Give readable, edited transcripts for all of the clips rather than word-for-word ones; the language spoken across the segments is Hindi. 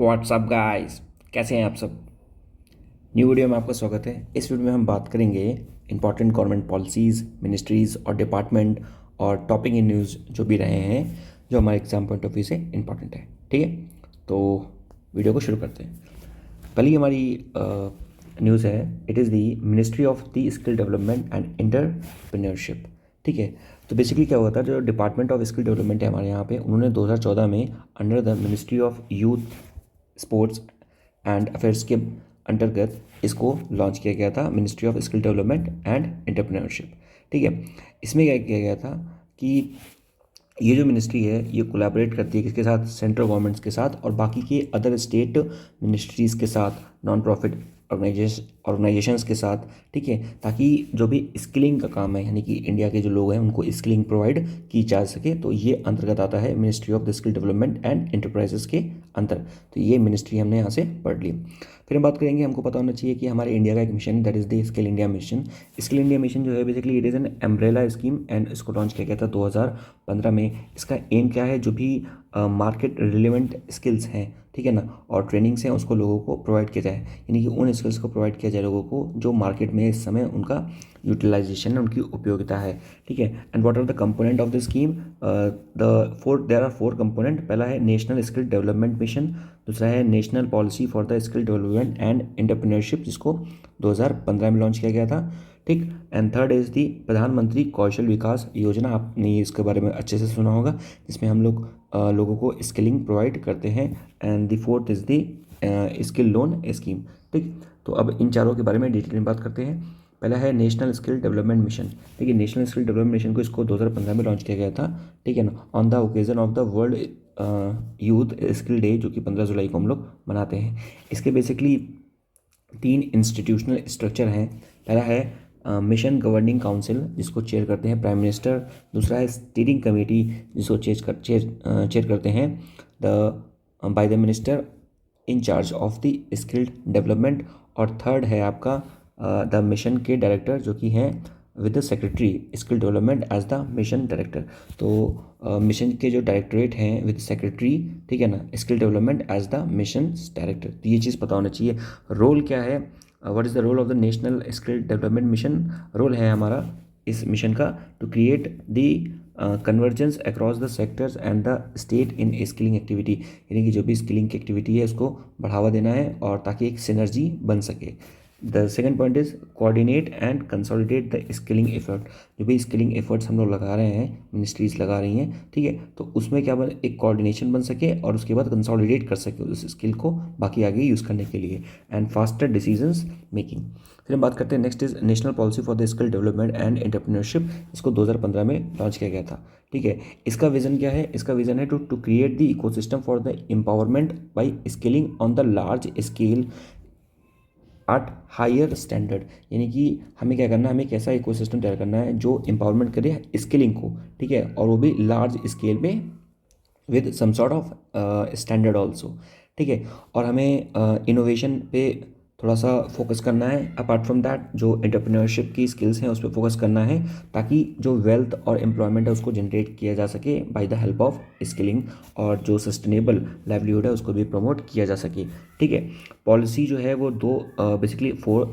व्हाट्सअप गाइस, कैसे हैं आप सब। न्यू वीडियो में आपका स्वागत है। इस वीडियो में हम बात करेंगे इंपॉर्टेंट गवर्नमेंट पॉलिसीज़, मिनिस्ट्रीज़ और डिपार्टमेंट और टॉपिक इन न्यूज़ जो भी रहे हैं, जो हमारे एग्जाम पॉइंट ऑफ व्यू से इंपॉर्टेंट है। ठीक है, तो वीडियो को शुरू करते हैं। पहली हमारी न्यूज़ है, it is the ministry of the skill development and entrepreneurship. ठीक है, तो बेसिकली क्या हुआ था, जो डिपार्टमेंट ऑफ स्किल डेवलपमेंट है हमारे यहाँ पे, उन्होंने 2014 में under the ministry of youth, sports and affairs के अंतर्गत इसको लॉन्च किया गया था, ministry of skill development and entrepreneurship. ठीक है, इसमें क्या किया गया था कि ये जो मिनिस्ट्री है ये कोलैबोरेट करती है किसके साथ, सेंट्रल गवर्नमेंट्स के साथ और बाकी के अदर स्टेट मिनिस्ट्रीज़ के साथ, नॉन प्रॉफिट ऑर्गेनाइजेशंस के साथ। ठीक है, ताकि जो भी स्किलिंग का काम है, यानी कि इंडिया के जो लोग हैं उनको स्किलिंग प्रोवाइड की जा सके, तो ये अंतर्गत आता है ministry of the skill development and enterprises के अंतर। तो ये मिनिस्ट्री हमने यहाँ से पढ़ ली। फिर हम बात करेंगे, हमको पता होना चाहिए कि हमारे इंडिया का एक mission, that is the skill India mission. Skill India mission जो है basically it is an umbrella scheme and इसको लॉन्च किया गया था 2015 में। इसका एम क्या है, जो भी मार्केट रिलेवेंट स्किल्स हैं, ठीक है ना, और ट्रेनिंग्स हैं, उसको लोगों को प्रोवाइड किया जाए, यानी कि उन स्किल्स को प्रोवाइड किया जाए लोगों को जो मार्केट में इस समय उनका यूटिलाइजेशन है, उनकी उपयोगिता है। ठीक है, and what are the component of the scheme, there are four component. पहला है नेशनल स्किल डेवलपमेंट मिशन, दूसरा है national policy for the skill development and entrepreneurship, जिसको 2015 में लॉन्च किया गया था। ठीक, एंड थर्ड इज़ दी प्रधानमंत्री कौशल विकास योजना। आपने इसके बारे में अच्छे से सुना होगा, जिसमें हम लोग लोगों को स्किलिंग प्रोवाइड करते हैं। And the fourth is the skill loan scheme. ठीक, तो अब इन चारों के बारे में डिटेल में बात करते हैं। पहला है नेशनल स्किल डेवलपमेंट मिशन। ठीक है, नेशनल स्किल डेवलपमेंट मिशन को इसको 2015 में लॉन्च किया गया था। ठीक है ना, on the occasion of the world youth skill day, जो कि 15 जुलाई को हम लोग मनाते हैं। इसके बेसिकली 3 इंस्टीट्यूशनल स्ट्रक्चर हैं। पहला है मिशन गवर्निंग काउंसिल, जिसको चेयर करते हैं प्राइम मिनिस्टर। दूसरा है स्टीयरिंग कमेटी, जिसको चेयर करते हैं the by the minister in charge of the skilled development. और थर्ड है आपका द मिशन के डायरेक्टर, जो कि हैं with the secretary skill development as the mission director. तो मिशन के जो डायरेक्टरेट हैं विद सेक्रेटरी, ठीक है ना, skill development as the mission director. तो ये चीज़ पता होना चाहिए। रोल क्या है, what is the role of the national skill development mission. Role है हमारा इस मिशन का to create the convergence across the sectors and the state in skilling activity, यानी कि जो भी स्किलिंग की एक्टिविटी है उसको बढ़ावा देना है और ताकि एक सिनर्जी बन सके। The second point is coordinate and consolidate the skilling effort. जो भी स्किलिंग एफर्ट्स हम लोग लगा रहे हैं, मिनिस्ट्रीज लगा रही हैं, ठीक है, तो उसमें क्या बन, एक कोऑर्डिनेशन बन सके और उसके बाद कंसोलिडेट कर सके उस स्किल को बाकी आगे यूज़ करने के लिए, एंड फास्टर डिसीजंस मेकिंग। फिर हम बात करते हैं, next is national policy for the skill development and entrepreneurship. इसको 2015 में लॉन्च किया गया था। ठीक है, इसका विजन क्या है, इसका विजन है to create the ecosystem for the empowerment by skilling on the large scale at higher standard. यानी कि हमें क्या करना है, हमें एक ऐसा इकोसिस्टम तैयार करना है जो एम्पावरमेंट करे स्किलिंग को, ठीक है, और वो भी लार्ज स्केल में with some sort of standard also. ठीक है, और हमें इनोवेशन पे थोड़ा सा फोकस करना है। अपार्ट फ्रॉम दैट जो एंटरप्रेन्योरशिप की स्किल्स हैं उस पर फोकस करना है, ताकि जो वेल्थ और एम्प्लॉयमेंट है उसको जनरेट किया जा सके by the help of skilling, और जो सस्टेनेबल लाइवलीहुड है उसको भी प्रमोट किया जा सके। ठीक है, पॉलिसी जो है वो दो बेसिकली 4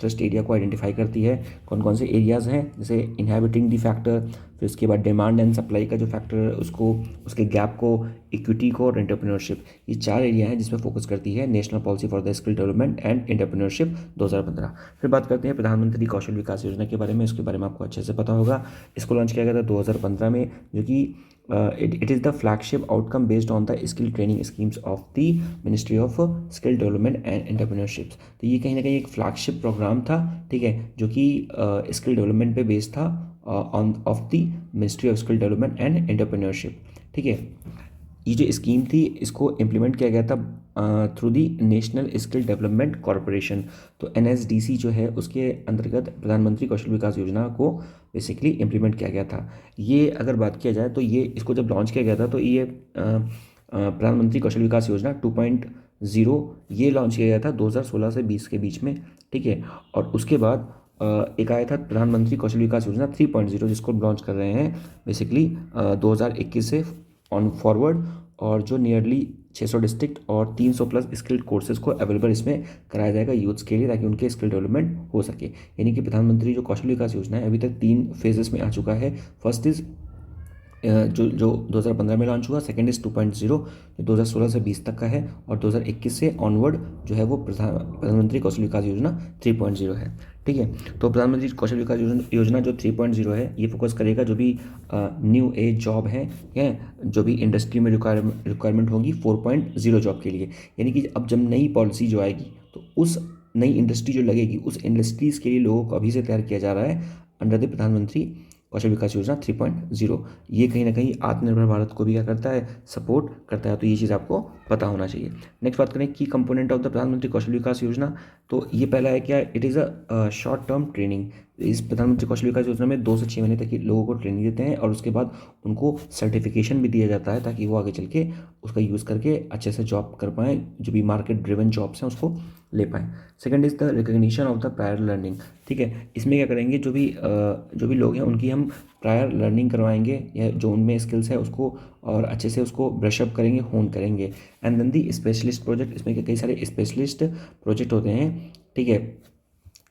थ्रस्ट एरिया को आइडेंटिफाई करती है। कौन कौन से एरियाज़ हैं, जैसे इनहैबिटिंग दी फैक्टर, फिर उसके बाद डिमांड एंड सप्लाई का जो फैक्टर है उसको, उसके गैप को, इक्विटी को और एंटरप्रेन्योरशिप। ये 4 एरिया हैं जिसमें फोकस करती है national policy for the skill development and entrepreneurship 2015। फिर बात करते हैं प्रधानमंत्री कौशल विकास योजना के बारे में। इसके बारे में आपको अच्छे से पता होगा। इसको लॉन्च किया गया था 2015 में, जो कि it is the flagship outcome based on the skill training schemes of the ministry of skill development and entrepreneurship. तो ये कहीं ना कहीं एक फ्लैगशिप प्रोग्राम था, ठीक है, जो कि स्किल डेवलपमेंट पे बेस्ड था on off the ministry of skill development and entrepreneurship. ठीक है, ये जो स्कीम थी इसको इम्प्लीमेंट किया गया था through the national skill development corporation. तो एनएसडीसी जो है उसके अंतर्गत प्रधानमंत्री कौशल विकास योजना को बेसिकली इम्प्लीमेंट किया गया था। ये अगर बात किया जाए तो ये इसको जब लॉन्च किया गया था तो ये प्रधानमंत्री कौशल विकास योजना 2.0 ये लॉन्च किया गया था 2016 से 20 के बीच में। ठीक है, और उसके बाद एक आया था प्रधानमंत्री कौशल विकास योजना 3.0, जिसको लॉन्च कर रहे हैं बेसिकली 2021 से ऑन फॉरवर्ड। और जो नियरली 600 डिस्ट्रिक्ट और 300 प्लस स्किल्ड कोर्सेज को अवेलेबल इसमें कराया जाएगा यूथ्स के लिए, ताकि उनके स्किल डेवलपमेंट हो सके। यानी कि प्रधानमंत्री जो कौशल विकास योजना है अभी तक 3 फेजेस में आ चुका है। फर्स्ट इज़ जो 2015 में लॉन्च हुआ, सेकंड इज़ 2.0 जो 2016 से 20 तक का है, और 2021 से ऑनवर्ड जो है वो प्रधानमंत्री कौशल विकास योजना 3.0 है। ठीक है, तो प्रधानमंत्री कौशल विकास योजना जो 3.0 है ये फोकस करेगा जो भी न्यू एज जॉब है जो भी इंडस्ट्री में रिक्वायरमेंट होगी 4.0 जॉब के लिए। यानी कि अब जब नई पॉलिसी जो आएगी तो उस नई इंडस्ट्री जो लगेगी उस इंडस्ट्रीज़ के लिए लोगों को अभी से तैयार किया जा रहा है अंडर द प्रधानमंत्री कौशल विकास योजना 3.0। ये कहीं ना कहीं आत्मनिर्भर भारत को भी क्या करता है, सपोर्ट करता है। तो ये चीज़ आपको पता होना चाहिए। नेक्स्ट बात करें की कंपोनेंट ऑफ द प्रधानमंत्री कौशल विकास योजना, तो ये पहला है क्या, it is a short term training. इस प्रधानमंत्री कौशल विकास योजना में 2 से 6 महीने तक लोगों को ट्रेनिंग देते हैं और उसके बाद उनको सर्टिफिकेशन भी दिया जाता है ताकि वो आगे चल के उसका यूज़ करके अच्छे से जॉब कर पाएँ, जो भी मार्केट ड्रिवन जॉब्स हैं उसको ले पाएँ। Second is the recognition of the prior learning. ठीक है, इसमें क्या करेंगे, जो भी लोग हैं उनकी हम प्रायर लर्निंग करवाएंगे या जो उनमें स्किल्स है उसको और अच्छे से उसको ब्रशअप करेंगे, होन करेंगे। And then the specialist project, इसमें कई सारे स्पेशलिस्ट प्रोजेक्ट होते हैं, ठीक है,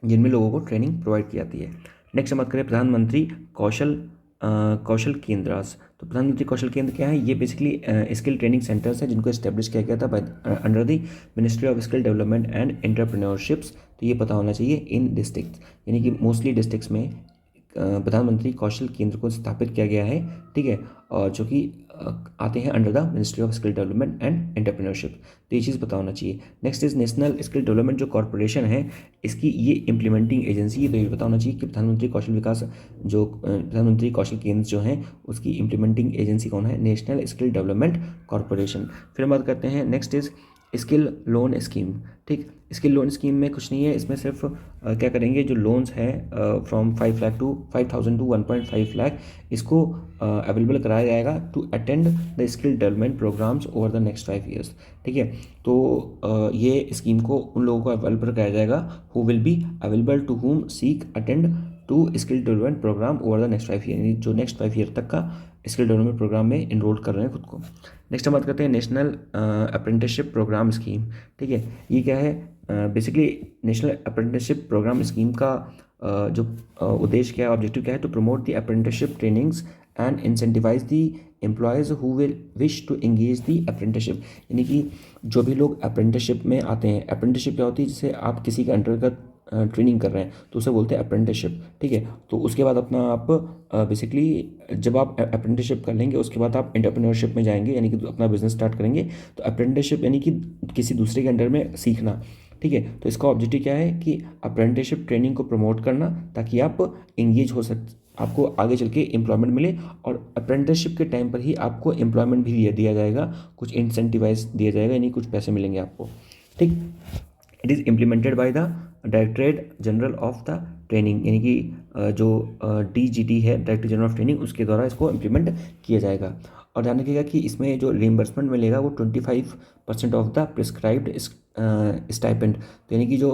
जिनमें लोगों को ट्रेनिंग प्रोवाइड की जाती है। नेक्स्ट हम बात करें प्रधानमंत्री कौशल केंद्रास। तो प्रधानमंत्री कौशल केंद्र क्या है, ये बेसिकली स्किल ट्रेनिंग सेंटर्स हैं जिनको एस्टेब्लिश किया गया था under the ministry of skill development and entrepreneurships. तो ये पता होना चाहिए इन डिस्ट्रिक्ट, यानी कि मोस्टली डिस्ट्रिक्ट्स में प्रधानमंत्री कौशल केंद्र को स्थापित किया गया है। ठीक है, और जो कि आते हैं under the ministry of skill development and entrepreneurship. तो ये चीज़ पता होना चाहिए। Next is national skill development जो कॉर्पोरेशन है इसकी ये इम्प्लीमेंटिंग एजेंसी है। तो ये पता होना चाहिए कि प्रधानमंत्री कौशल केंद्र जो हैं उसकी इम्प्लीमेंटिंग एजेंसी कौन है, नेशनल स्किल डेवलपमेंट कॉर्पोरेशन। फिर हम बात करते हैं next is skill loan scheme. ठीक, स्किल लोन स्कीम में कुछ नहीं है, इसमें सिर्फ क्या करेंगे, जो लोन्स हैं फ्रॉम 5,000 टू 1.5 लाख इसको अवेलेबल कराया जाएगा to attend the skill development programmes over the next 5 years. ठीक है, तो ये स्कीम को उन लोगों को अवेलेबल कराया जाएगा who will be available to whom seek attend to skill development programme over the next 5 year, यानी जो नेक्स्ट 5 ईयर तक का स्किल डेवलपमेंट प्रोग्राम में इनरोल कर रहे हैं खुद को। नेक्स्ट हम बात करते हैं नेशनल अप्रेंटिसशिप प्रोग्राम स्कीम। ठीक है, ये क्या है, basically national apprenticeship programme scheme का जो उद्देश्य क्या है, ऑब्जेक्टिव क्या है, to promote the apprenticeship trainings and incentivise the employees who will wish to engage the apprenticeship. यानी कि जो भी लोग अप्रेंटिसशिप में आते हैं, अप्रेंटिसशिप क्या होती है, जिसे आप किसी के अंतर्गत ट्रेनिंग कर रहे हैं तो उसे बोलते हैं अप्रेंटिसशिप। ठीक है, तो उसके बाद अपना आप बेसिकली जब आप अप्रेंटिसशिप कर लेंगे उसके बाद आप एंटरप्रेन्योरशिप में जाएंगे, यानी कि अपना बिजनेस स्टार्ट करेंगे। तो अप्रेंटिसशिप यानी कि किसी दूसरे के अंडर में सीखना। ठीक है, तो इसका ऑब्जेक्टिव क्या है कि अप्रेंटिसशिप ट्रेनिंग को प्रमोट करना ताकि आप इंगेज हो आपको आगे चल के एम्प्लॉयमेंट मिले, और अप्रेंटिसशिप के टाइम पर ही आपको एम्प्लॉयमेंट भी दिया जाएगा, कुछ इंसेंटिवाइज दिया जाएगा, यानी कुछ पैसे मिलेंगे आपको। ठीक, it is implemented by the directorate general of the training, यानी कि जो DGT है, डायरेक्टर जनरल ऑफ ट्रेनिंग, उसके द्वारा इसको इम्प्लीमेंट किया जाएगा। और ध्यान रखिएगा कि इसमें जो रिइंबर्समेंट मिलेगा वो 25% ऑफ द प्रिस्क्राइब्ड स्टाइपेंड, तो यानी कि जो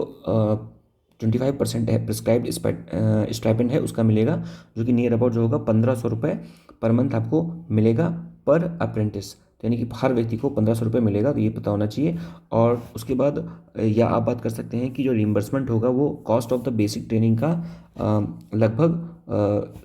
25% है प्रिस्क्राइब्ड स्टाइपेंड है उसका मिलेगा, जो कि नियर अबाउट जो होगा 1,500 रुपये पर मंथ आपको मिलेगा पर अप्रेंटिस। तो यानी कि हर व्यक्ति को 1,500 रुपये मिलेगा, तो ये पता होना चाहिए। और उसके बाद या आप बात कर सकते हैं कि जो रिइंबर्समेंट होगा वो cost of the basic training का लगभग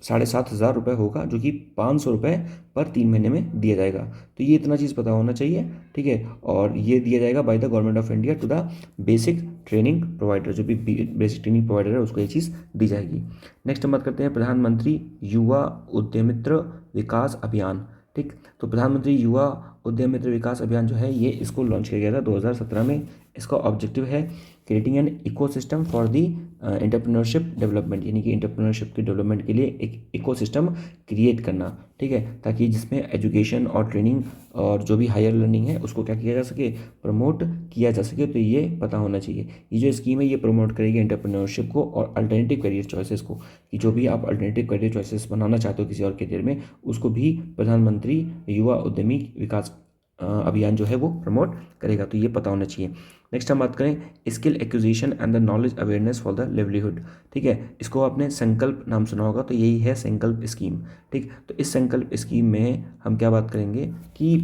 7,500 रुपये होगा, जो कि 500 रुपये पर 3 महीने में दिया जाएगा। तो ये इतना चीज़ पता होना चाहिए। ठीक है, और ये दिया जाएगा by the government of India to the basic training provider, जो भी बेसिक ट्रेनिंग प्रोवाइडर है उसको ये चीज़ दी जाएगी। नेक्स्ट हम बात करते हैं प्रधानमंत्री युवा उद्यमित्र विकास अभियान। ठीक, तो प्रधानमंत्री युवा उद्यमित्र विकास अभियान जो है ये इसको लॉन्च किया गया था 2017 में। इसका ऑब्जेक्टिव है creating an ecosystem for the entrepreneurship development, यानी कि एंटरप्रेन्योरशिप के डेवलपमेंट के लिए एक इकोसिस्टम क्रिएट करना। ठीक है, ताकि जिसमें एजुकेशन और ट्रेनिंग और जो भी हायर लर्निंग है उसको क्या किया जा सके, प्रमोट किया जा सके। तो ये पता होना चाहिए। ये जो स्कीम है ये प्रमोट करेगी एंटरप्रेन्योरशिप को और अल्टरनेटिव करियर चॉइसेस को, कि जो भी आप अल्टरनेटिव करियर चॉइसेस बनाना चाहते हो किसी और करियर में, उसको भी प्रधानमंत्री युवा उद्यमी विकास अभियान जो है वो प्रमोट करेगा। तो ये पता होना चाहिए। नेक्स्ट हम बात करें skill acquisition and the knowledge awareness for the livelihood. ठीक है, इसको आपने संकल्प नाम सुना होगा, तो यही है संकल्प स्कीम। ठीक, तो इस संकल्प स्कीम में हम क्या बात करेंगे कि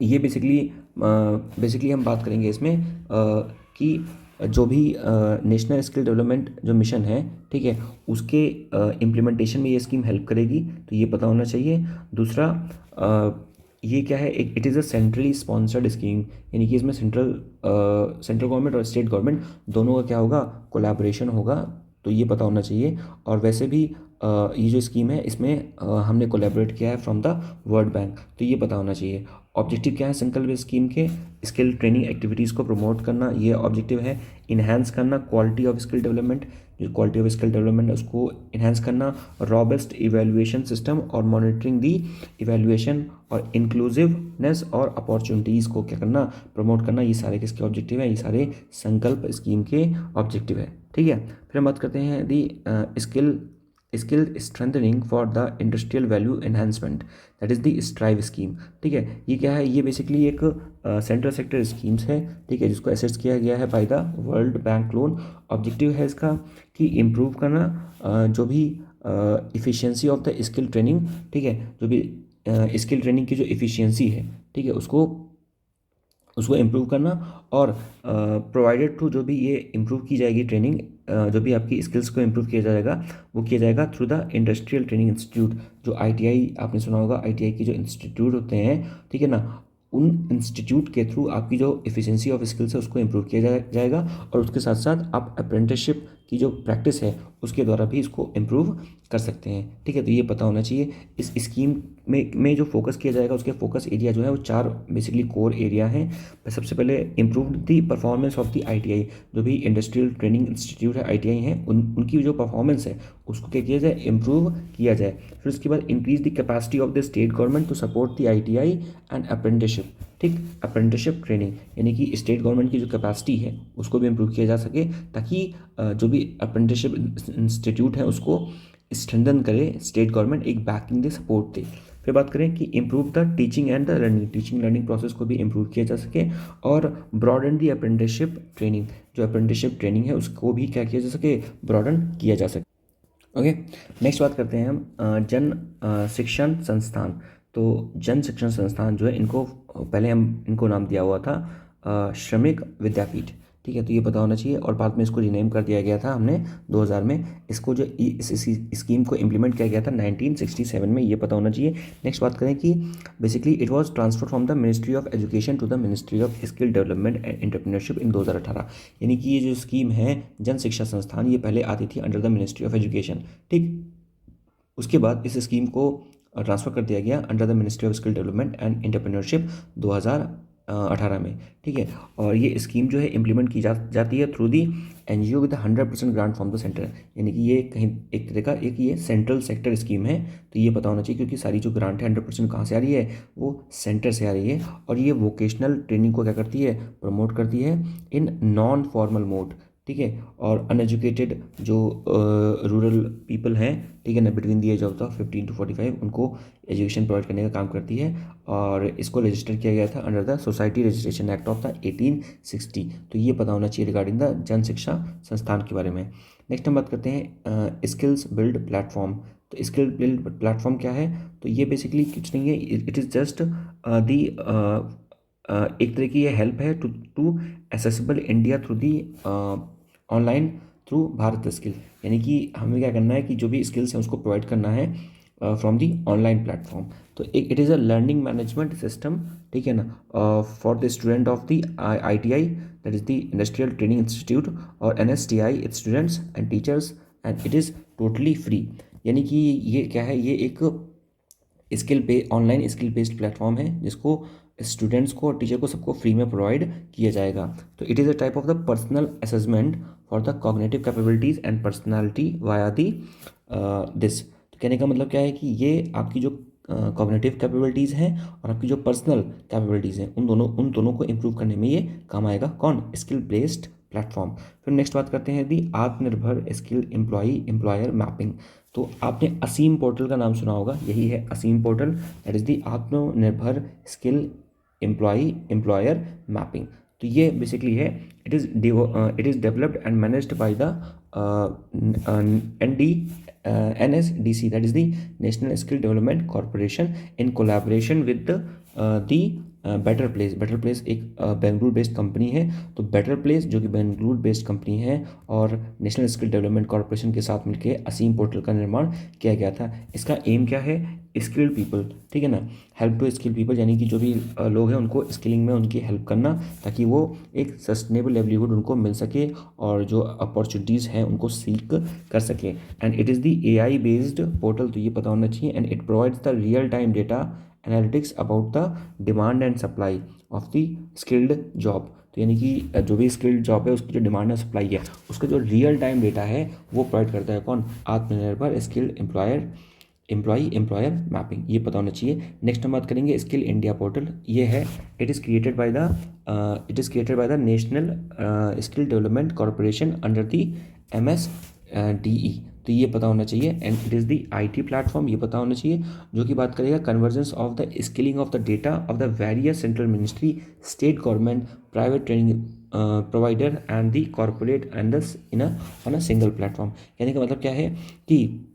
ये बेसिकली हम बात करेंगे इसमें कि जो भी नेशनल स्किल डेवलपमेंट जो मिशन है, ठीक है, उसके इम्प्लीमेंटेशन में ये स्कीम हेल्प करेगी, तो ये पता होना चाहिए। दूसरा, ये क्या है, एक it is a centrally sponsored scheme, यानी कि इसमें सेंट्रल गवर्नमेंट और स्टेट गवर्नमेंट दोनों का क्या होगा, कोलैबोरेशन होगा, तो ये पता होना चाहिए। और वैसे भी ये जो स्कीम है इसमें हमने कोलैबोरेट किया है फ्रॉम द वर्ल्ड बैंक, तो ये पता होना चाहिए। ऑब्जेक्टिव क्या है संकल्प स्कीम के, स्किल ट्रेनिंग एक्टिविटीज़ को प्रमोट करना, ये ऑब्जेक्टिव है। इन्हांस करना क्वालिटी ऑफ स्किल डेवलपमेंट, जो क्वालिटी ऑफ स्किल डेवलपमेंट है उसको इन्हांस करना। रॉबस्ट इवेल्युएशन सिस्टम और मॉनिटरिंग दी इवेल्युएशन और इंक्लूसिवनेस और अपॉर्चुनिटीज़ को क्या करना, प्रमोट करना, ये सारे किसके ऑब्जेक्टिव हैं, ये सारे संकल्प स्कीम के ऑब्जेक्टिव है। ठीक है, फिर हम बात करते हैं the skill strengthening for the industrial value enhancement, that is the STRIVE scheme. ठीक है, ये क्या है, ये बेसिकली एक सेंट्रल सेक्टर स्कीम्स है, ठीक है, जिसको असेस किया गया है by the world bank loan. Objective है इसका कि इम्प्रूव करना जो भी efficiency of the skill training, ठीक है, जो भी स्किल ट्रेनिंग की जो इफ़िशियंसी है, ठीक है, उसको इम्प्रूव करना। और प्रोवाइडेड टू, जो भी ये इम्प्रूव की जाएगी ट्रेनिंग, जो भी आपकी स्किल्स को इम्प्रूव किया जाएगा वो किया जाएगा through the industrial training institute. जो आईटीआई आपने सुना होगा, आईटीआई के जो इंस्टीट्यूट होते हैं, ठीक है ना, उन इंस्टीट्यूट के थ्रू आपकी जो एफिशिएंसी ऑफ स्किल्स है उसको इम्प्रूव किया जाएगा। और उसके साथ साथ आप अप्रेंटिसशिप की जो प्रैक्टिस है उसके द्वारा भी इसको इम्प्रूव कर सकते हैं। ठीक है, तो ये पता होना चाहिए। इस स्कीम में जो फोकस किया जाएगा, उसके फोकस एरिया जो है वो 4 बेसिकली कोर एरिया हैं। सबसे पहले improve the performance of the ITI, जो भी इंडस्ट्रियल ट्रेनिंग इंस्टीट्यूट है, आईटीआई हैं, उनकी जो परफॉर्मेंस है उसको क्या किया जाए, इम्प्रूव किया जाए। फिर उसके बाद increase the capacity of the state government to support the ITI and apprenticeship. ठीक, अप्रेंटिसशिप ट्रेनिंग, यानी कि स्टेट गवर्नमेंट की जो कैपेसिटी है उसको भी इम्प्रूव किया जा सके, ताकि जो भी अप्रेंटिसशिप इंस्टीट्यूट है उसको स्ट्रेंथन करे स्टेट गवर्नमेंट, एक बैकिंग दे, सपोर्ट दे। फिर बात करें कि improve the teaching and the learning process को भी इम्प्रूव किया जा सके। और ब्रॉडन दी अप्रेंटिसशिप ट्रेनिंग, जो अप्रेंटिसशिप ट्रेनिंग है उसको भी क्या किया जा सके, ब्रॉडन किया जा सके। ओके, नेक्स्ट बात करते हैं हम जन शिक्षण संस्थान। तो जन शिक्षण संस्थान जो है, इनको पहले हम इनको नाम दिया हुआ था श्रमिक विद्यापीठ। ठीक है, तो ये पता होना चाहिए। और बाद में इसको रीनेम कर दिया गया था हमने 2000 में। इसको जो इस स्कीम को इम्प्लीमेंट किया गया था 1967 में, ये पता होना चाहिए। नेक्स्ट बात करें कि basically it was transfer from the ministry of education to the ministry of skill development and entrepreneurship in 2018। यानी कि ये जो स्कीम है जन शिक्षा संस्थान, ये पहले आती थी under the ministry of education. ठीक, उसके बाद इस स्कीम को ट्रांसफ़र कर दिया गया under the ministry of skill development and entrepreneurship 2018 में। ठीक है, और ये स्कीम जो है इम्प्लीमेंट की जाती है through the NGO with 100% grant from the centre. यानी कि ये कहीं एक तरह का एक ये सेंट्रल सेक्टर स्कीम है, तो ये पता होना चाहिए, क्योंकि सारी जो ग्रांट है 100% कहाँ से आ रही है, वो सेंटर से आ रही है। और ये वोकेशनल ट्रेनिंग को क्या करती है, प्रमोट करती है इन नॉन फॉर्मल मोड। ठीक है, और अनएजुकेटेड जो रूरल पीपल हैं, ठीक है ना, between the age of the 15 to 45, उनको एजुकेशन प्रोवाइड करने का काम करती है। और इसको रजिस्टर किया गया था under the society registration act of the 1860। तो ये पता होना चाहिए रिगार्डिंग द जन शिक्षा संस्थान के बारे में। नेक्स्ट हम बात करते हैं स्किल्स बिल्ड प्लेटफॉर्म। तो स्किल बिल्ड प्लेटफॉर्म क्या है, तो ये बेसिकली कुछ नहीं है, इट इज़ जस्ट दी एक तरह की ये हेल्प है to accessible India through the online through Bharat skill. यानी कि हमें क्या करना है कि जो भी स्किल्स हैं उसको प्रोवाइड करना है फ्रॉम दी ऑनलाइन प्लेटफॉर्म। तो एक it is a learning management system, ठीक है ना, for the student of the ITI, that is the industrial training institute, और NSTI its students and teachers, and it is totally free. यानी कि ये क्या है, ये एक ऑनलाइन स्किल बेस्ड प्लेटफॉर्म है जिसको स्टूडेंट्स को और टीचर को सबको फ्री में प्रोवाइड किया जाएगा। तो it is a type of the personal assessment for the cognitive capabilities and personality via the this. तो कहने का मतलब क्या है कि ये आपकी जो कॉग्निटिव कैपेबिलिटीज़ हैं और आपकी जो पर्सनल कैपेबिलिटीज़ हैं, उन दोनों को इम्प्रूव करने में ये काम आएगा। कौन, स्किल बेस्ड प्लेटफॉर्म। फिर नेक्स्ट बात करते हैं दी आत्मनिर्भर स्किल एम्प्लॉयर मैपिंग। तो आपने असीम पोर्टल का नाम सुना होगा, यही है असीम पोर्टल, दैट इज़ दी आत्मनिर्भर स्किल एम्प्लॉयर मैपिंग। तो ये बेसिकली है, it is developed and managed by the NSDC, that is the national skill development corporation, in collaboration with the better place एक बेंगलुरु बेस्ड कंपनी है। तो बेटर प्लेस जो कि बेंगलुरु बेस्ड कंपनी है और नेशनल स्किल डेवलपमेंट कॉर्पोरेशन के साथ मिलकर असीम पोर्टल का निर्माण किया गया था। इसका एम क्या है? स्किल्ड पीपल, ठीक है ना, हेल्प टू स्किल पीपल, यानी कि जो भी लोग हैं उनको स्किलिंग में उनकी हेल्प करना, ताकि वो एक सस्टेनेबल लाइवलीहुड उनको मिल सके और जो अपॉर्चुनिटीज़ हैं उनको सीख कर सके। And it is the AI based portal, तो ये पता होना चाहिए। And it provides the real time data analytics about the demand and supply of the skilled job. तो यानी कि जो भी स्किल्ड जॉब है उसकी जो डिमांड और सप्लाई है उसका जो रियल टाइम डेटा है वो प्रोवाइड करता है कौन? आत्मनिर्भर स्किल्ड एम्प्लॉयर मैपिंग, ये पता होना चाहिए। नेक्स्ट हम बात करेंगे स्किल इंडिया पोर्टल। ये है it is created by the national skill development corporation under the MSDE। तो ये पता होना चाहिए। And it is the IT platform, ये पता होना चाहिए, जो कि बात करेगा convergence of the skilling of the data of the various central ministry, state government, private training provider and the corporate and on a single platform. कहने का मतलब क्या है कि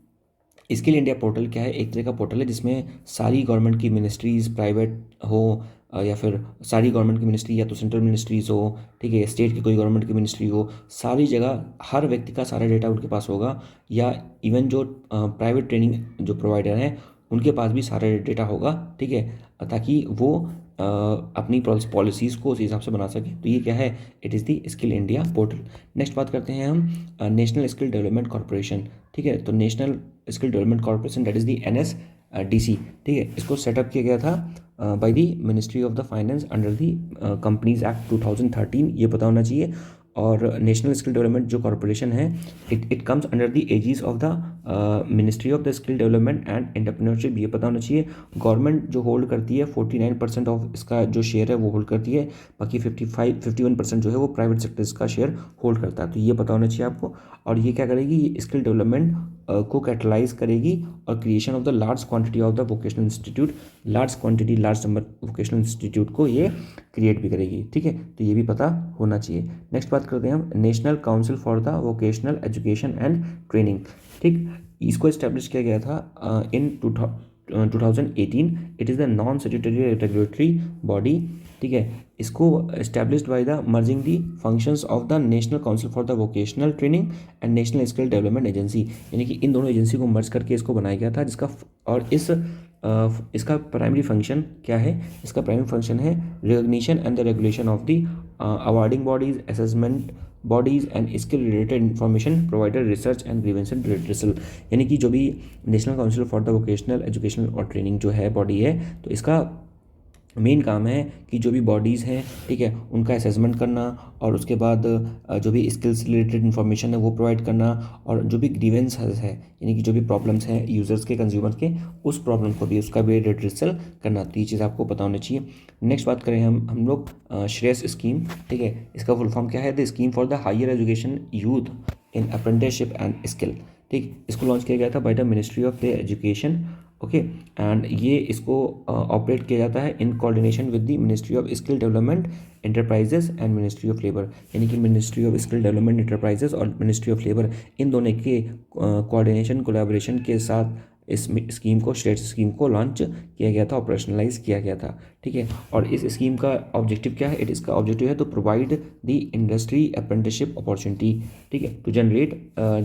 स्किल इंडिया पोर्टल क्या है? एक तरह का पोर्टल है जिसमें सारी गवर्नमेंट की मिनिस्ट्रीज़, प्राइवेट हो या फिर सारी गवर्नमेंट की मिनिस्ट्री या तो सेंट्रल मिनिस्ट्रीज़ हो, ठीक है, स्टेट की कोई गवर्नमेंट की मिनिस्ट्री हो, सारी जगह हर व्यक्ति का सारा डेटा उनके पास होगा, या इवन जो प्राइवेट ट्रेनिंग जो प्रोवाइडर हैं उनके पास भी सारा डेटा होगा, ठीक है, ताकि वो अपनी पॉलिसीज़ को उस हिसाब से बना सके। तो ये क्या है? It is the skill India portal. Next बात करते हैं हम नेशनल स्किल डेवलपमेंट कॉर्पोरेशन, ठीक है। तो national skill development corporation that is the NSDC, ठीक है। इसको सेटअप किया गया था by the ministry of the finance under the companies act 2013, ये पता होना चाहिए। और नेशनल स्किल डेवलपमेंट जो कॉर्पोरेशन है it comes under the aegis of the ministry of the skill development and entrepreneurship, ये पता होना चाहिए। गवर्नमेंट जो होल्ड करती है 49% ऑफ इसका जो शेयर है वो होल्ड करती है, बाकी 51% जो है वो प्राइवेट सेक्टर इसका शेयर होल्ड करता है। तो ये पता होना चाहिए आपको। और ये क्या करेगी? ये स्किल डेवलपमेंट को कैटलाइज करेगी और creation of the large quantity of the vocational institute, large number vocational institute को ये क्रिएट भी करेगी, ठीक है। तो ये भी पता होना चाहिए। नेक्स्ट बात करते हैं हम national council for the vocational education and training, ठीक। इसको इस्टेब्लिश किया गया था इन 2018। It is the non statutory regulatory body, ठीक है। इसको established by the merging the functions of the national council for the vocational training and national skill development agency, यानी कि इन दोनों एजेंसी को मर्ज करके इसको बनाया गया था, जिसका और इसका प्राइमरी फंक्शन क्या है? इसका प्राइमरी फंक्शन है recognition and the regulation of the awarding bodies, assessment bodies and skill related information provider, research and grievance redressal. यानी कि जो भी national council for the vocational education और ट्रेनिंग जो है बॉडी है, तो इसका मेन काम है कि जो भी बॉडीज़ हैं, ठीक है, उनका असेसमेंट करना और उसके बाद जो भी स्किल्स रिलेटेड इन्फॉर्मेशन है वो प्रोवाइड करना, और जो भी ग्रीवेंस है यानी कि जो भी प्रॉब्लम्स हैं यूज़र्स के, कंज्यूमर के, उस प्रॉब्लम को भी उसका भी रिड्रेसल करना। तो ये चीज़ आपको पता होनी चाहिए। नेक्स्ट बात करें हम लोग श्रेयस स्कीम, ठीक है। इसका फुल फॉर्म क्या है? The scheme for the higher education youth in apprenticeship and skill, ठीक। इसको लॉन्च किया गया था by the ministry of the education, okay. And ये इसको ऑपरेट किया जाता है in coordination with the ministry of skill development enterprises and ministry of labour, यानी कि ministry of skill development enterprises और मिनिस्ट्री ऑफ लेबर, इन दोनों के कोऑर्डिनेशन कोलैबोरेशन के साथ इस स्कीम को, स्टेट स्कीम को लॉन्च किया गया था, ऑपरेशनलाइज किया गया था, ठीक है। और इस स्कीम का ऑब्जेक्टिव क्या है? इसका ऑब्जेक्टिव है to provide the industry apprenticeship opportunity, ठीक है, टू जनरेट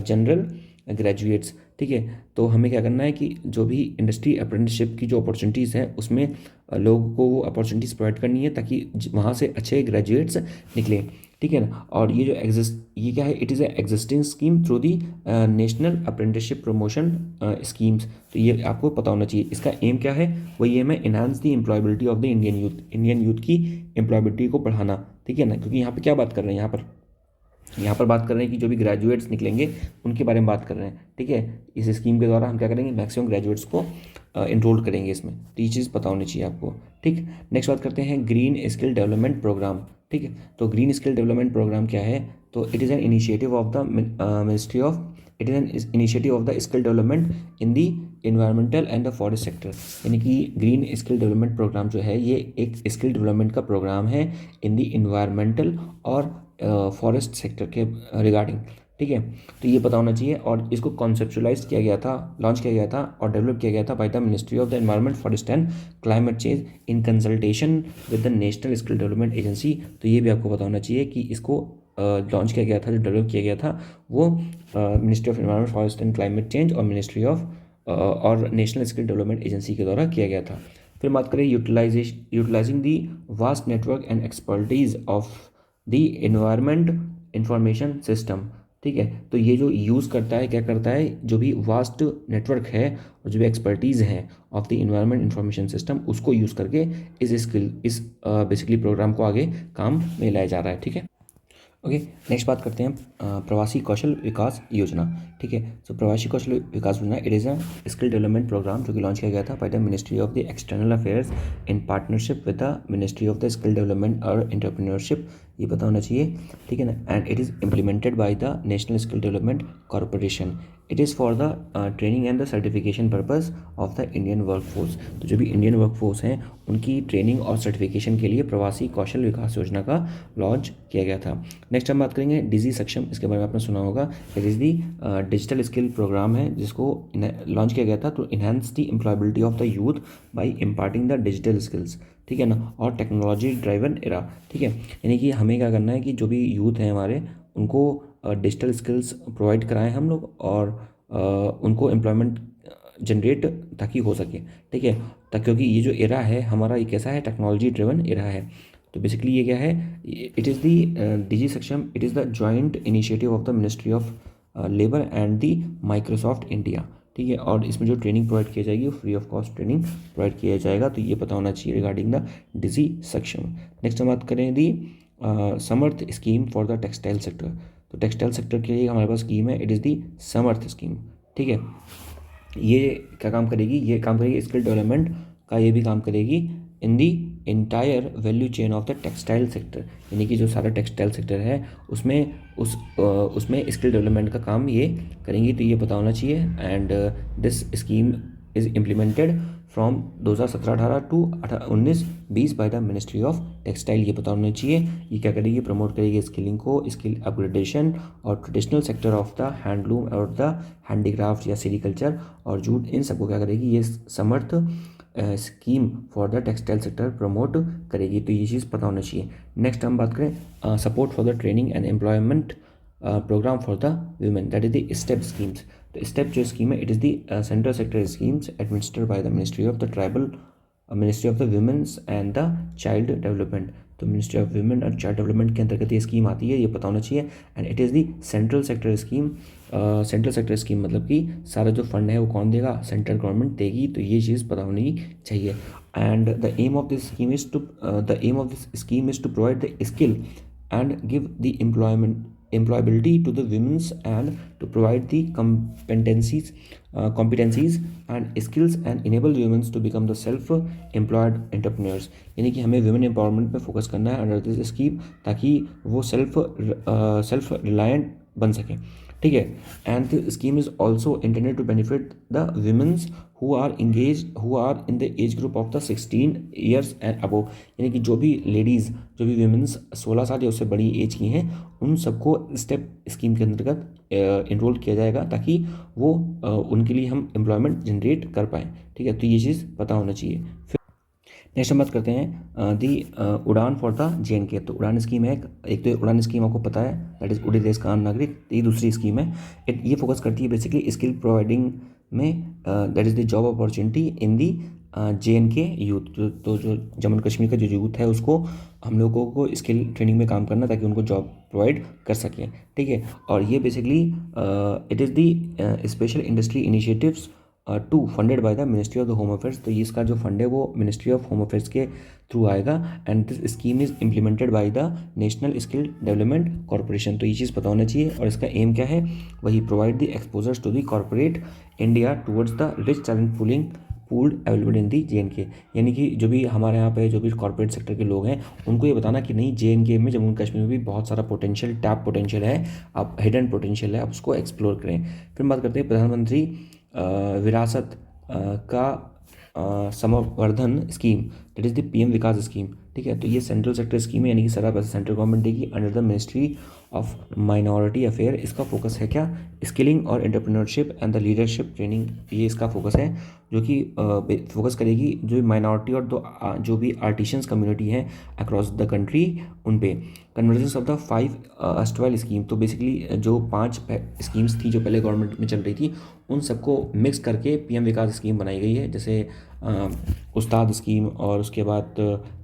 जनरल ग्रेजुएट्स, ठीक है। तो हमें क्या करना है कि जो भी इंडस्ट्री अप्रेंटिसशिप की जो अपॉर्चुनिटीज़ हैं उसमें लोगों को वो अपॉर्चुनिटीज़ प्रोवाइड करनी है ताकि वहाँ से अच्छे ग्रेजुएट्स निकलें, ठीक है ना। और ये जो ये क्या है? It is a existing scheme through the national apprenticeship promotion schemes. तो ये आपको पता होना चाहिए। इसका एम क्या है? वही एम है enhance the employability of the Indian youth की एम्प्लॉयबिलिटी को बढ़ाना, ठीक है ना। क्योंकि यहाँ पर क्या बात कर रहे हैं? यहाँ पर बात कर रहे हैं कि जो भी ग्रेजुएट्स निकलेंगे उनके बारे में बात कर रहे हैं, ठीक है। इस स्कीम के द्वारा हम क्या करेंगे? मैक्सिमम ग्रेजुएट्स को इनरोल करेंगे इसमें। तो ये चीज़ पता होनी चाहिए आपको, ठीक। नेक्स्ट बात करते हैं ग्रीन स्किल डेवलपमेंट प्रोग्राम, ठीक है। तो ग्रीन स्किल डेवलपमेंट प्रोग्राम क्या है? तो it is an initiative of the ministry of it is an initiative of the skill development in the environmental and the forest sector, यानी कि ग्रीन स्किल डेवलपमेंट प्रोग्राम जो है ये एक स्किल डेवलपमेंट का प्रोग्राम है इन दी इन्वायरमेंटल और फॉरेस्ट सेक्टर के रिगार्डिंग, ठीक है। तो ये पता होना चाहिए, और इसको कॉन्सेप्चुलाइज किया गया था, लॉन्च किया गया था और डेवलप किया गया था by the ministry of the environment, forest and climate change in consultation with the national skill development agency. तो ये भी आपको पता होना चाहिए कि इसको लॉन्च किया गया था, जो डेवलप किया गया था वो ministry of environment, forest and climate change और मिनिस्ट्री ऑफ और नेशनल स्किल डेवलपमेंट एजेंसी के द्वारा किया गया था। फिर बात करें utilising the vast network and expertise of the environment information system. ठीक है, तो ये जो यूज़ करता है, क्या करता है, जो भी वास्ट नेटवर्क है और जो भी एक्सपर्टीज़ हैं of the environment information system, उसको यूज़ करके इस बेसिकली प्रोग्राम को आगे काम में लाया जा रहा है। ठीक है, ओके। नेक्स्ट बात करते हैं प्रवासी कौशल विकास योजना। ठीक है, तो प्रवासी Kaushal Vikas Yojana it is a skill development programme जो कि लॉन्च किया गया था by the ministry of the external affairs in partnership with the ministry of the skill development और एंटरप्रेन्योरशिप। ये पता होना चाहिए, ठीक है ना। And it is implemented by the national skill development corporation. It is for the training and the certification purpose of the Indian workforce. तो जो भी इंडियन वर्कफोर्स हैं उनकी ट्रेनिंग और सर्टिफिकेशन के लिए प्रवासी कौशल विकास योजना का लॉन्च किया गया था। नेक्स्ट हम बात करेंगे डिजी सक्षम। इसके बारे में आपने सुना होगा, it is the digital skill programme है जिसको लॉन्च किया गया था to enhance the employability of the youth by imparting the digital skills. ठीक है ना, और टेक्नोलॉजी ड्राइवन एरा। ठीक है, यानी कि हमें क्या करना है कि जो भी यूथ हैं हमारे, उनको डिजिटल स्किल्स प्रोवाइड कराएं हम लोग, और उनको एम्प्लॉयमेंट जनरेट ताकि हो सके। ठीक है, क्योंकि ये जो एरा है हमारा, ये कैसा है, टेक्नोलॉजी ड्रिवन एरा है। तो बेसिकली ये क्या है, इट इज़ दी डिजी सक्षम, it is the joint initiative of the ministry of labour and the Microsoft India. ठीक है, और इसमें जो ट्रेनिंग प्रोवाइड की जाएगी वो free of cost training provide किया जाएगा। तो ये पता होना चाहिए रिगार्डिंग द डिजी सक्षम। नेक्स्ट हम बात करें the Samarth scheme for the textile sector. तो टेक्सटाइल सेक्टर के लिए हमारे पास स्कीम है, it is the Samarth scheme. ठीक है, ये क्या काम करेगी, ये काम करेगी स्किल डेवलपमेंट का, ये भी काम करेगी in the entire value chain of the textile sector. यानी कि जो सारा टेक्सटाइल सेक्टर है उसमें स्किल डेवलपमेंट का काम ये करेंगी। तो ये पता होना चाहिए। And this scheme is implemented from 2017-18 to 19-20 by the ministry of textile. ये पता होना चाहिए। ये क्या करेगी, प्रमोट करेगी स्किलिंग को, स्किल अपग्रेडेशन और traditional sector of the handloom और द हैंडीक्राफ्ट या सेरिकल्चर और जूट, इन सबको क्या करेगी, ये Samarth scheme for the textile sector promote करेगी। तो ये चीज़ पता होना चाहिए। नेक्स्ट हम बात करें support for the training and employment programme for the women, that is the STEP schemes. तो स्टेप जो स्कीम है, it is the central sector schemes administered by the ministry of the tribal ministry of the women's and the child development. तो मिनिस्ट्री ऑफ वुमेन और चाइल्ड डेवलपमेंट के अंतर्गत ये स्कीम आती है, ये पता होना चाहिए। And it is the central sector scheme. Central sector scheme मतलब कि सारा जो फंड है वो कौन देगा, सेंट्रल गवर्नमेंट देगी। तो ये चीज़ पता होनी चाहिए। And the aim of this scheme is to provide the skill and give the employability to the women's and to provide the competencies and skills and enable women to become the self-employed entrepreneurs। यानी कि हमें women empowerment पे फोकस करना है अंडर दिस स्कीम, ताकि वो सेल्फ रिलायंट बन सकें। ठीक है, and the scheme is also intended to benefit the women's who are in the age group of the 16 years and above। यानी कि जो भी लेडीज़, जो भी वुमेन्स 16 साल या उससे बड़ी एज की हैं, उन सबको स्टेप स्कीम के अंतर्गत इनरोल किया जाएगा, ताकि वो उनके लिए हम एम्प्लॉयमेंट जनरेट कर पाएँ। ठीक है, तो ये चीज़ पता होना चाहिए। फिर नेक्स्ट हम बात करते हैं दी उड़ान फॉर द JNK। तो उड़ान स्कीम है, एक तो उड़ान स्कीम आपको पता है, दैट इज उड़े देश का आम नागरिक। ये दूसरी स्कीम है, ये फोकस करती है बेसिकली स्किल प्रोवाइडिंग में, that is the job opportunity in the JNK youth. तो जो जम्मू कश्मीर का जो यूथ है उसको हम लोगों को स्किल ट्रेनिंग में काम करना, ताकि उनको जॉब प्रोवाइड कर सकें। ठीक है, और ये basically it is the special industry initiatives to funded by the ministry of the home affairs. तो ये इसका जो फंड है वो मिनिस्ट्री ऑफ होम अफेयर्स के थ्रू आएगा। And this scheme is implemented by the national skill development corporation. तो ये चीज़ पता होना चाहिए। और इसका एम क्या है, वही provide the exposures to the corporate India towards the rich talent pooled available in the JNK। यानी कि जो भी हमारे यहाँ पे जो भी कॉर्पोरेट सेक्टर के लोग हैं, उनको ये बताना कि नहीं, JNK में, जम्मू कश्मीर में भी बहुत सारा पोटेंशियल, टैप पोटेंशियल है, आप हिडन पोटेंशियल है, आप उसको एक्सप्लोर करें। फिर बात करते हैं प्रधानमंत्री विरासत का संवर्धन scheme. That is the PM Vikas scheme. ठीक है, तो ये सेंट्रल सेक्टर स्कीम है, यानी कि सारा पैसा सेंट्रल गवर्नमेंट देगी under the ministry of minority affair. इसका फोकस है क्या, स्किलिंग और entrepreneurship and the leadership training, ये इसका फोकस है, जो कि फोकस करेगी जो माइनॉरिटी और जो भी आर्टिशंस कम्युनिटी है अक्रॉस द कंट्री उन पे। कन्वर्जेंस ऑफ द 5 अस्टवाइल स्कीम, तो बेसिकली जो 5 स्कीम्स थी जो पहले गवर्नमेंट में चल रही थी उन सबको मिक्स करके पीएम विकास स्कीम बनाई गई है। जैसे उस्ताद स्कीम, और उसके बाद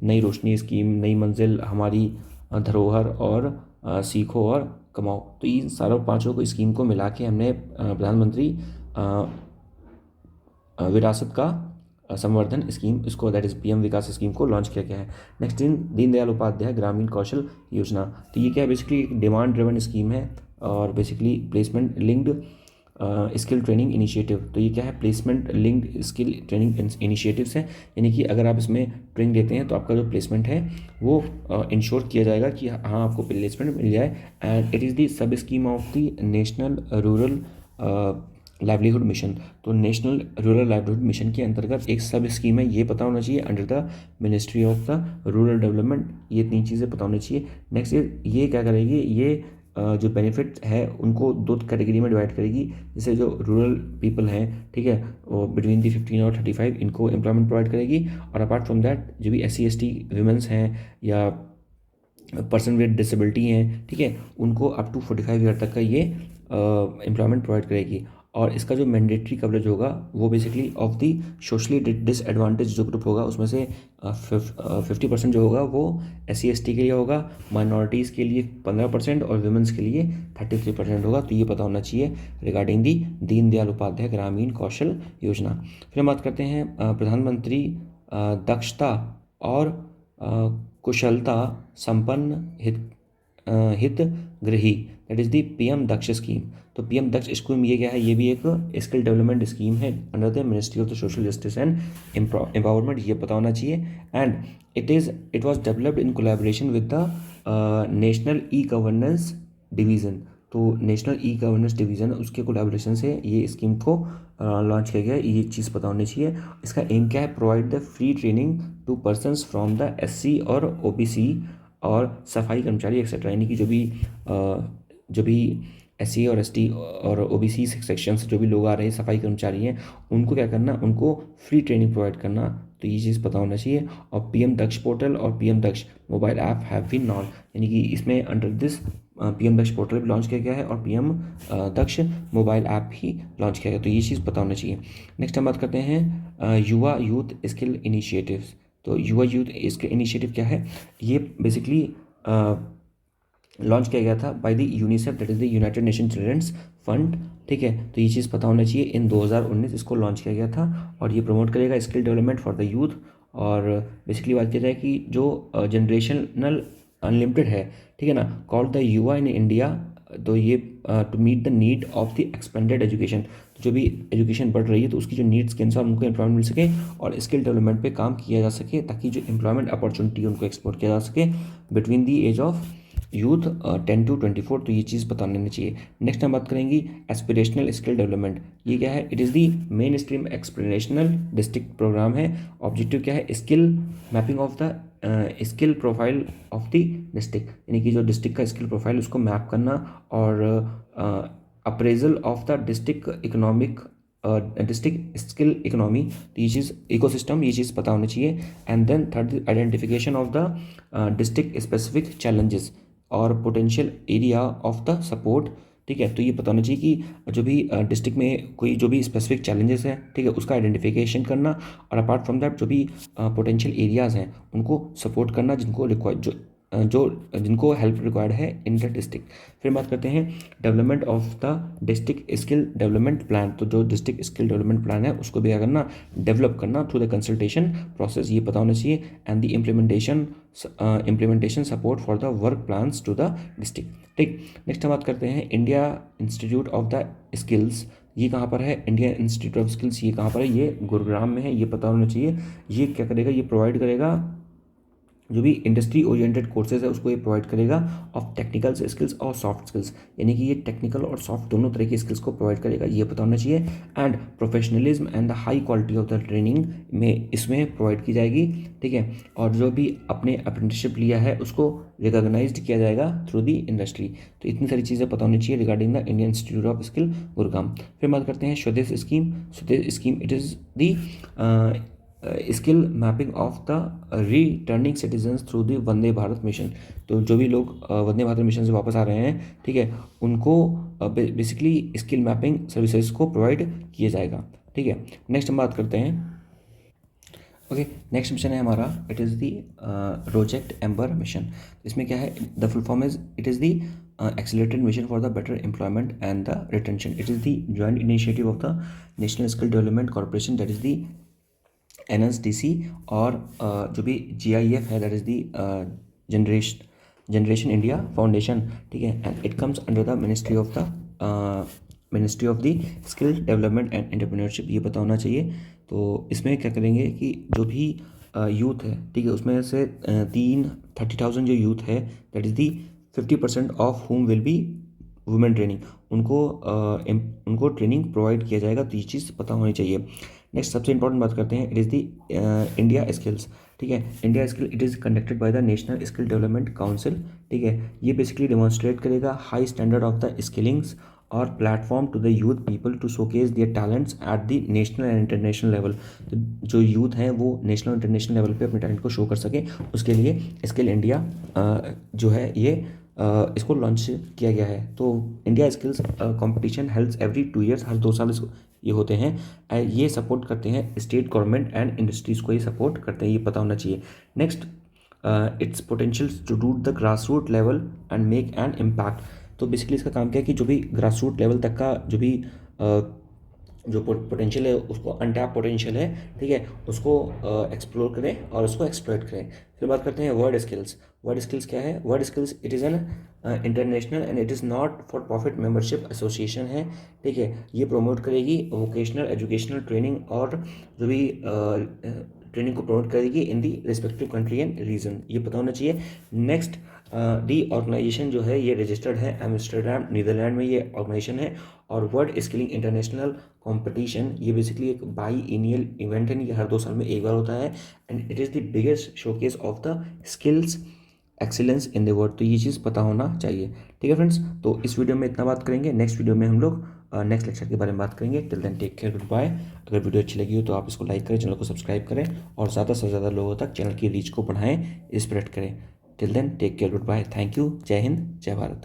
नई रोशनी स्कीम, नई मंजिल, हमारी धरोहर, और सीखो और कमाओ। तो इन सारों पाँचों को स्कीम को मिला के हमने प्रधानमंत्री विरासत का संवर्धन स्कीम, इसको that is PM Vikas scheme को लॉन्च किया गया है। नेक्स्ट दीनदयाल उपाध्याय ग्रामीण कौशल योजना। तो ये क्या है, बेसिकली एक डिमांड ड्रिवन स्कीम है और basically placement linked skill training initiative. तो ये क्या है, placement linked skill training initiatives हैं, यानी कि अगर आप इसमें ट्रेनिंग देते हैं तो आपका जो प्लेसमेंट है वो इंश्योर किया जाएगा कि हाँ आपको प्लेसमेंट मिल जाए। एंड इट इज़ दी सब scheme of the national rural livelihood mission. तो नेशनल रूरल लाइवलीहुड मिशन के अंतर्गत एक सब स्कीम है, ये पता होना चाहिए, under the ministry of the rural development. ये 3 चीज़ें पता होनी चाहिए। नेक्स्ट ये क्या करेगी, ये जो बेनिफिट है उनको 2 कैटेगरी में डिवाइड करेगी। जैसे जो रूरल पीपल हैं, ठीक है, वो बिटवीन दी 15 और 35, इनको एम्प्लॉयमेंट प्रोवाइड करेगी। और अपार्ट फ्रॉम दैट जो भी SC/ST वुमेंस हैं या पर्सन विद डिसेबिलिटी हैं, ठीक है, उनको अप टू 45 ईयर तक का ये एम्प्लॉयमेंट प्रोवाइड करेगी। और इसका जो मैंडेटरी कवरेज होगा वो basically of the socially disadvantage जो ग्रुप होगा उसमें से 50% जो होगा वो SC/ST के लिए होगा, माइनॉरिटीज़ के लिए 15% और वुमेंस के लिए 33% होगा। तो ये पता होना चाहिए रिगार्डिंग दी दीनदयाल उपाध्याय ग्रामीण कौशल योजना। फिर हम बात करते हैं प्रधानमंत्री दक्षता और कुशलता संपन्न हितग्राही, that is the PM Daksh scheme. तो पीएम दक्ष स्कीम ये क्या है, ये भी एक स्किल डेवलपमेंट स्कीम है under the ministry of the social justice and empowerment, ये पता होना चाहिए। And it was developed in collaboration with the national e governance division. तो नेशनल ई गवर्नेंस डिवीज़न उसके कोलैबोरेशन से ये स्कीम को लॉन्च किया गया, ये चीज़ पता होनी चाहिए। इसका एम क्या है, provide the free training to persons from the SC और OBC और सफाई कर्मचारी एक्सेट्रा, यानी कि जो भी SC और ST और OBC सेक्शन से जो भी लोग आ रहे हैं, सफाई कर्मचारी हैं, उनको क्या करना, उनको फ्री ट्रेनिंग प्रोवाइड करना। तो ये चीज़ पता होना चाहिए। और पीएम दक्ष पोर्टल और PM Daksh mobile app have been launch, यानी कि इसमें under this PM Daksh portal भी लॉन्च किया गया है और पीएम दक्ष मोबाइल ऐप भी लॉन्च किया गया। तो ये चीज़ पता होना चाहिए। नेक्स्ट हम बात करते हैं युवा यूथ स्किल इनिशिएटिव्स। तो युवा यूथ स्किल इनिशिएटिव क्या है, ये बेसिकली लॉन्च किया गया था by the UNICEF, that is the united nation children's fund. ठीक है, तो ये चीज़ पता होना चाहिए। इन 2019 इसको लॉन्च किया गया था और ये प्रमोट करेगा skill development for the youth. और बेसिकली बात किया जाए कि जो जनरेशनल अनलिमिटेड है, ठीक है ना, कॉल्ड द युवा इन इंडिया। तो ये to meet the need of the expanded education, तो जो भी एजुकेशन बढ़ रही है तो उसकी जो नीड्स के अनुसार उनको एम्प्लॉयमेंट मिल सके और स्किल डेवलपमेंट पे काम किया जा सके, ताकि जो एम्प्लॉयमेंट अपॉर्चुनिटी उनको एक्सप्लोर किया जा सके between the age of youth 10 to 24। तो ये चीज़ पता होनी चाहिए। नेक्स्ट हम बात करेंगे एस्पिरेशनल स्किल डेवलपमेंट। ये क्या है, it is the mainstream aspirational district programme है। ऑब्जेक्टिव क्या है, skill mapping of the skill profile of the district, यानी कि जो डिस्ट्रिक्ट का स्किल प्रोफाइल उसको मैप करना और appraisal of the district economic district skill economy. तो ये चीज़ इकोसिस्टम, ये चीज़ पता होनी चाहिए। And then third identification of the district specific challenges और potential area of the support. ठीक है, तो ये पता होना चाहिए कि जो भी डिस्ट्रिक्ट में कोई जो भी स्पेसिफिक चैलेंजेस हैं, ठीक है, उसका आइडेंटिफिकेशन करना और अपार्ट फ्रॉम दैट जो भी पोटेंशियल एरियाज़ हैं उनको सपोर्ट करना, जिनको रिक्वायर जो जिनको हेल्प रिक्वायर्ड है इन द डिस्ट्रिक्ट। फिर बात करते हैं development of the district skill development plan. तो जो डिस्ट्रिक्ट स्किल डेवलपमेंट प्लान है उसको भी क्या करना, डेवलप करना थ्रू द कंसल्टेशन प्रोसेस, ये पता होना चाहिए। And the implementation support for the work plans to the district. ठीक, नेक्स्ट हम बात करते हैं India institute of the skills. ये कहाँ पर है, इंडिया इंस्टीट्यूट ऑफ स्किल्स, ये कहाँ पर है, ये गुरुग्राम में है, ये पता होना चाहिए। ये क्या करेगा, ये प्रोवाइड करेगा जो भी इंडस्ट्री ओरिएंटेड कोर्सेज है उसको ये प्रोवाइड करेगा ऑफ टेक्निकल स्किल्स और सॉफ्ट स्किल्स, यानी कि ये टेक्निकल और सॉफ्ट दोनों तरह की स्किल्स को प्रोवाइड करेगा, ये पता होना चाहिए। And professionalism and the high quality of the training में इसमें प्रोवाइड की जाएगी, ठीक है। और जो भी अपने अप्रेंटिसशिप लिया है उसको रिकॉग्नाइज्ड किया जाएगा थ्रू दी इंडस्ट्री। तो इतनी सारी चीज़ें पता होनी चाहिए regarding the Indian institute of skill Gurugram. फिर बात करते हैं स्वदेश स्कीम। स्वदेश scheme it is the skill mapping of the returning citizens through the Vande Bharat mission. तो जो भी लोग वंदे भारत मिशन से वापस आ रहे हैं, ठीक है, उनको बेसिकली स्किल मैपिंग सर्विसेज को प्रोवाइड किया जाएगा, ठीक है। नेक्स्ट हम बात करते हैं, ओके, नेक्स्ट मिशन है हमारा, it is the project amber mission. इसमें क्या है, the full form is it is the accelerated mission for the better employment and the retention. It is the joint initiative of the national skill development corporation, that is the NSDC, और जो भी GIF है, that is the generation India foundation, ठीक है। And it comes under the ministry of the skill development and entrepreneurship, ये पता होना चाहिए। तो इसमें क्या करेंगे कि जो भी यूथ है, ठीक है, उसमें से 30,000 जो यूथ है, दैट इज़ दी 50% ऑफ हुम विल बी वुमेन ट्रेनिंग, उनको ट्रेनिंग प्रोवाइड किया जाएगा। तो ये चीज़ पता होनी चाहिए। नेक्स्ट सबसे इंपॉर्टेंट बात करते हैं, it is the India skills, ठीक है। India skill it is conducted by the national skill development council, ठीक है। ये बेसिकली डेमोन्स्ट्रेट करेगा high standard of the skillings और platform to the youth people to showcase their talents at the national and international level. तो जो यूथ हैं वो नेशनल इंटरनेशनल लेवल पे अपने टैलेंट को शो कर सके, उसके लिए स्किल इंडिया जो है ये इसको लॉन्च किया गया है। तो India skills competition held every 2 years, हर 2 साल इसको ये होते हैं। ये सपोर्ट करते हैं स्टेट गवर्नमेंट एंड इंडस्ट्रीज़ को, ये सपोर्ट करते हैं, ये पता होना चाहिए। Next, it's potential to root the grass root level and make an impact. तो बेसिकली इसका काम क्या है कि जो भी ग्रास रूट लेवल तक का जो भी जो पोटेंशियल है, उसको अनटैप पोटेंशियल है, ठीक है, उसको एक्सप्लोर करें और उसको एक्सप्लॉइट करें। फिर बात करते हैं वर्ड स्किल्स। वर्ड स्किल्स क्या है, word skills it is an international and it is not for profit membership association है, ठीक है। ये प्रमोट करेगी वोकेशनल एजुकेशनल ट्रेनिंग और जो भी ट्रेनिंग को प्रमोट करेगी in the respective country and reason, ये पता होना चाहिए। नेक्स्ट, दी ऑर्गेनाइजेशन जो है ये रजिस्टर्ड है एम्स्टर्डम नीदरलैंड में, ये ऑर्गेनाइजेशन है। और वर्ल्ड स्किलिंग इंटरनेशनल कंपटीशन, ये बेसिकली एक बाई एनुअल इवेंट है, ये हर 2 साल में एक बार होता है। And it is the biggest showcase of the skills excellence in the world. तो ये चीज़ पता होना चाहिए, ठीक है फ्रेंड्स। तो इस वीडियो में इतना बात करेंगे, नेक्स्ट वीडियो में हम लोग नेक्स्ट लेक्चर के बारे में बात करेंगे। Till then take care, good bye. अगर वीडियो अच्छी लगी हो तो आप इसको लाइक करें, चैनल को सब्सक्राइब करें और ज़्यादा से ज़्यादा लोगों तक चैनल की रीच को बढ़ाएं, स्प्रेड करें। Till then take care, good bye, thank you, जय हिंद, जय भारत।